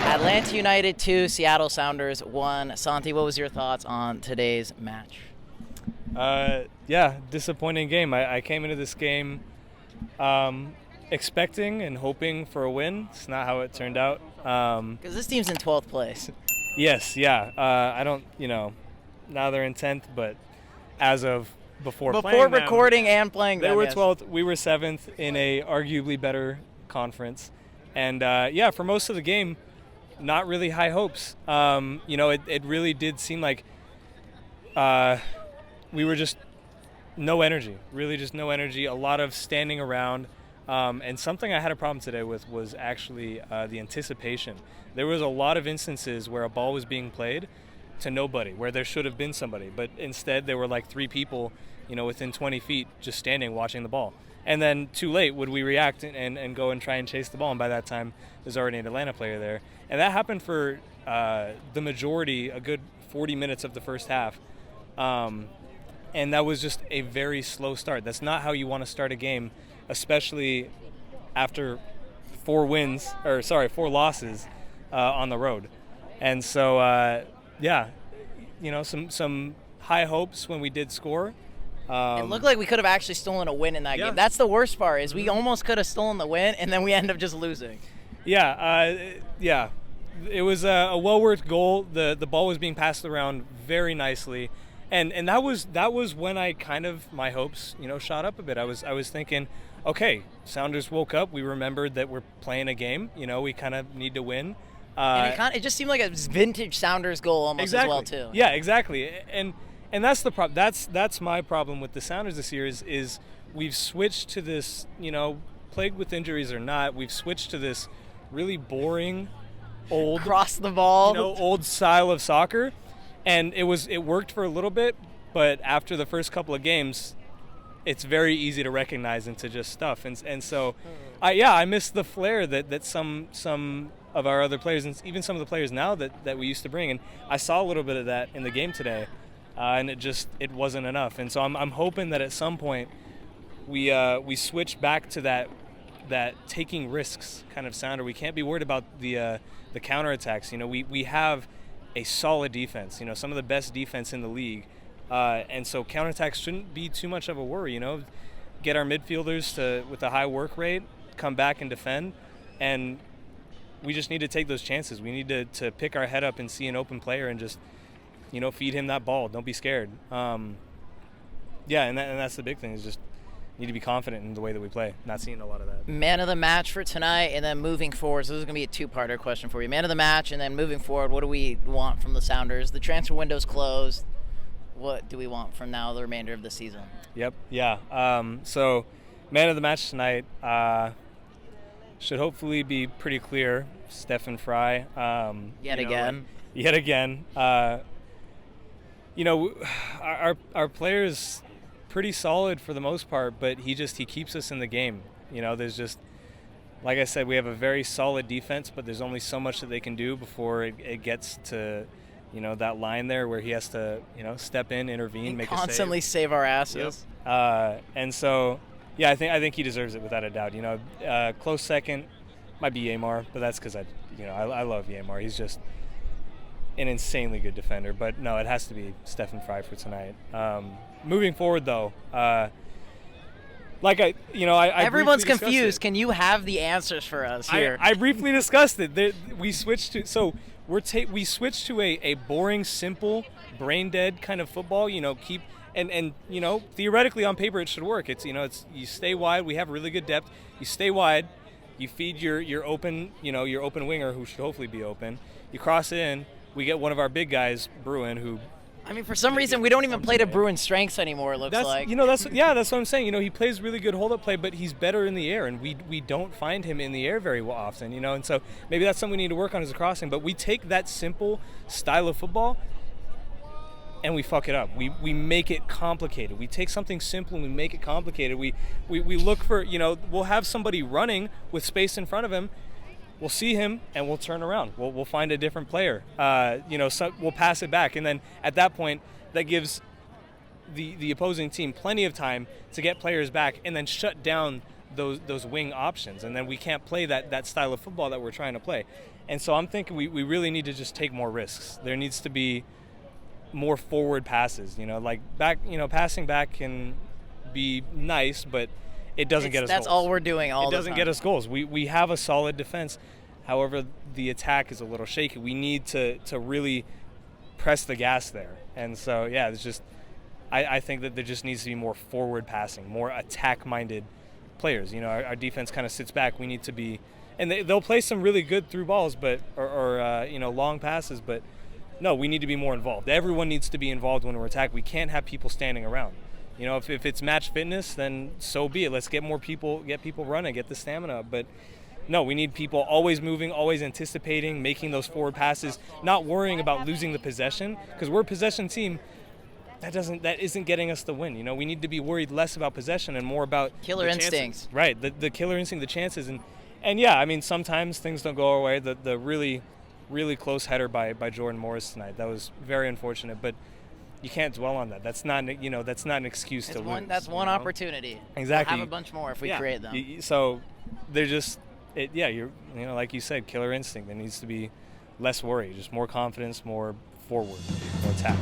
Atlanta United 2, Seattle Sounders 1. Santi, what was your thoughts on today's match? Disappointing game. I came into this game expecting and hoping for a win. It's not how it turned out. Because this team's in 12th place. Yes, yeah. I don't, now they're in 10th, but as of before recording and playing them, they were 12th. We were 7th in a arguably better conference. And, for most of the game, not really high hopes. It really did seem like we were just no energy, really just no energy, a lot of standing around. And something I had a problem today with was actually the anticipation. There was a lot of instances where a ball was being played to nobody, where there should have been somebody. But instead, there were like 3 people, within 20 feet just standing watching the ball. And then too late would we react and go and try and chase the ball. And by that time, there's already an Atlanta player there. And that happened for the majority, a good 40 minutes of the first half. And that was just a very slow start. That's not how you want to start a game, especially after 4 losses on the road. And so, some high hopes when we did score. It looked like we could have actually stolen a win in that game. That's the worst part, is we almost could have stolen the win, and then we end up just losing. It was a well-worked goal. The ball was being passed around very nicely. And that was when I kind of, my hopes, shot up a bit. I was thinking, okay, Sounders woke up. We remembered that we're playing a game. We kind of need to win. And it just seemed like a vintage Sounders goal almost as well, too. Yeah, exactly. And that's the problem. That's my problem with the Sounders this year is we've switched to this, plagued with injuries or not, we've switched to this really boring, old, cross the ball, old style of soccer. And it worked for a little bit, but after the first couple of games, it's very easy to recognize into just stuff. And so, I miss the flair that some of our other players, and even some of the players now that we used to bring. And I saw a little bit of that in the game today, and it wasn't enough. And so I'm hoping that at some point we switch back to that taking risks kind of Sounder. We can't be worried about the counterattacks. We have a solid defense, some of the best defense in the league. And so counterattacks shouldn't be too much of a worry, Get our midfielders with a high work rate, come back and defend. And we just need to take those chances. We need to pick our head up and see an open player and just, feed him that ball. Don't be scared. And that's the big thing, is just need to be confident in the way that we play. Not seeing a lot of that. Man of the match for tonight, and then moving forward. So this is going to be a 2-parter question for you. Man of the match, and then moving forward, what do we want from the Sounders? The transfer window's closed. What do we want from now the remainder of the season? Yep. Yeah. So man of the match tonight should hopefully be pretty clear. Stefan Frei. Yet again. Our players pretty solid for the most part, but he keeps us in the game. There's just, like I said, we have a very solid defense, but there's only so much that they can do before it gets to, that line there where he has to, step in, intervene, make constantly save our asses. Yep. And so, I think he deserves it without a doubt. Close second might be Yeimar, but that's because I love Yeimar. He's just an insanely good defender. But no, it has to be Stefan Frei for tonight. Moving forward, though, everyone's confused. Can you have the answers for us here? I briefly discussed it. We switched to we switched to a boring, simple, brain dead kind of football. Theoretically on paper it should work. It's you stay wide. We have really good depth. You stay wide. You feed your open winger, who should hopefully be open. You cross it in. We get one of our big guys, Bruin, who. For some reason, we don't even play to Bruin's strengths anymore, it looks like. That's what I'm saying. He plays really good hold-up play, but he's better in the air, and we don't find him in the air very often, and so maybe that's something we need to work on as a crossing. But we take that simple style of football, and we fuck it up. We make it complicated. We take something simple and we make it complicated. We look for, we'll have somebody running with space in front of him. We'll see him and we'll turn around. We'll find a different player. We'll pass it back, and then at that point, that gives the opposing team plenty of time to get players back and then shut down those wing options, and then we can't play that style of football that we're trying to play. And so I'm thinking we really need to just take more risks. There needs to be more forward passes, like passing back can be nice, but it doesn't get us that's goals. All we're doing all the time. It doesn't get us goals. We have a solid defense. However, the attack is a little shaky. We need to really press the gas there. And so, yeah, it's just I think that there just needs to be more forward passing, more attack-minded players. Our defense kind of sits back. We need to be – and they'll play some really good through balls or long passes, but no, we need to be more involved. Everyone needs to be involved when we're attacked. We can't have people standing around. If it's match fitness, then so be it. Let's get more people, get people running, get the stamina. But no, we need people always moving, always anticipating, making those forward passes, not worrying about losing the possession, because we're a possession team. That isn't getting us the win. We need to be worried less about possession and more about killer instincts. Right, the killer instinct, the chances, and yeah, I mean sometimes things don't go our way. The really, really close header by Jordan Morris tonight, that was very unfortunate, but you can't dwell on that. That's not an excuse to lose. That's one opportunity. Exactly. We'll have a bunch more if we create them. So they're just you're like you said, killer instinct. There needs to be less worry, just more confidence, more forward, more attack.